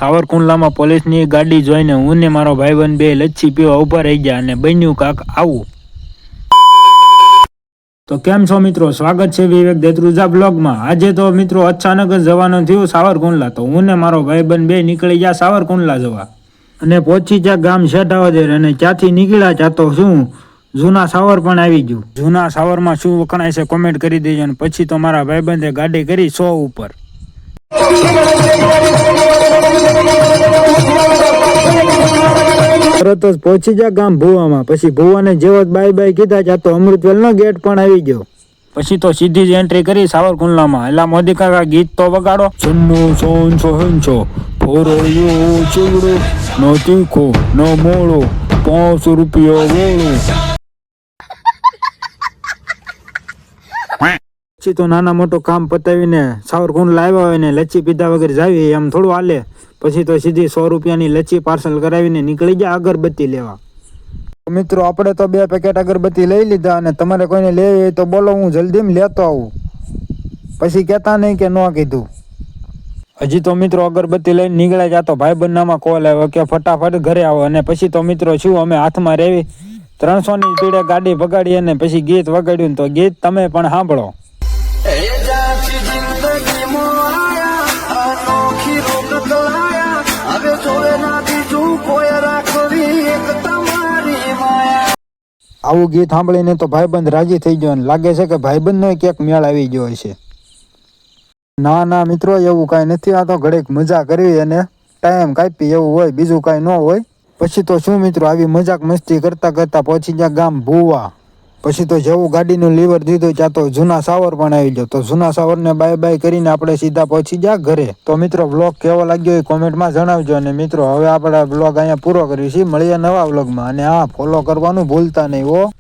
સાવરકુંડલામાં પોલીસની ગાડી જોઈને હું ને મારો ભાઈબંધ બે લચ્છી પીવા ઊભા રહી ગયા અને બન્યું કાક આવું. તો કેમ છો મિત્રો, સ્વાગત છે વિવેક દેત્રુજા બ્લોગમાં. આજે તો મિત્રો અચાનક જ જવાનું થયું સાવરકુંડલા. તો હું ને મારો ભાઈબંધ બે નીકળી ગયા સાવરકુંડલા જવા અને પહોંચી ગયા ગામ શેઠાવદર. અને ત્યાંથી નીકળ્યા ત્યાં તો શું જૂના સાવર પણ આવી ગયું. જૂના સાવરમાં શું વખણાય છે કોમેન્ટ કરી દેજો. અને પછી તો મારા ભાઈબંધે ગાડી કરી 100 ઉપર. તરત જ પહોંચી જા ગામ ભુવામાં. પછી ભુવાને જેવો બાય બાય કીધા ત્યાં તો અમૃતવેલનો ગેટ પણ આવી ગયો. પછી તો સીધી જ એન્ટ્રી કરી સાવરકુંડલામાં. એલા મોદી કાકા ગીત તો વગાડો. જન્મો સોન સોહનસો ફોરયો ચીવડો નો તીખો નો મોળો 500 રૂપિયો વેળો. પછી તો નાના મોટો કામ પતાવીને સાવરકુંડલા આવ્યા હોય ને લચ્છી પીધા વગર જાવી એમ થોડું હાલે. પછી તો સીધી 100 રૂપિયાની લચ્છી પાર્સલ કરાવીને નીકળી ગયા અગરબત્તી લેવા. મિત્રો આપણે તો 2 પેકેટ અગરબત્તી લઈ લીધા. અને તમારે કોઈને લેવી હોય તો બોલો, હું જલ્દીમાં લેતો આવું. પછી કહેતા નહીં કે ન કીધું. હજી તો મિત્રો અગરબત્તી લઈને નીકળ્યા ત્યાં તો ભાઈબંધનામાં કોલ આવ્યો કે ફટાફટ ઘરે આવો. અને પછી તો મિત્રો શું અમે હાથમાં રેવી 300ની સ્પીડે ગાડી ભગાડી અને પછી ગીત વગાડ્યું. તો ગીત તમે પણ સાંભળો. આવું ગીત સાંભળીને તો ભાઈબંધ રાજી થઈ ગયો. લાગે છે કે ભાઈબંધનો ક્યાંક મેળ આવી ગયો હશે. ના મિત્રો એવું કાંઈ નથી. આ તો ઘડીક મજા કરવી અને ટાઈમ કાપી એવું હોય, બીજું કાંઈ ન હોય. પછી તો શું મિત્રો આવી મજાક મસ્તી કરતા કરતા પહોંચી ગયા ગામ ભુવા. પછી તો જેવું ગાડીનું લીવર દીધું ત્યાં તો જૂના સાવર પણ આવી ગયો. તો જૂના સાવરને બાય બાય કરીને આપણે સીધા પહોંચી ગયા ઘરે. તો મિત્રો બ્લોગ કેવો લાગ્યો એ કોમેન્ટમાં જણાવજો. અને મિત્રો હવે આપણે બ્લોગ અહીંયા પૂરો કરીશું. મળીએ નવા બ્લોગમાં. અને હા, ફોલો કરવાનું ભૂલતા નહીં હો.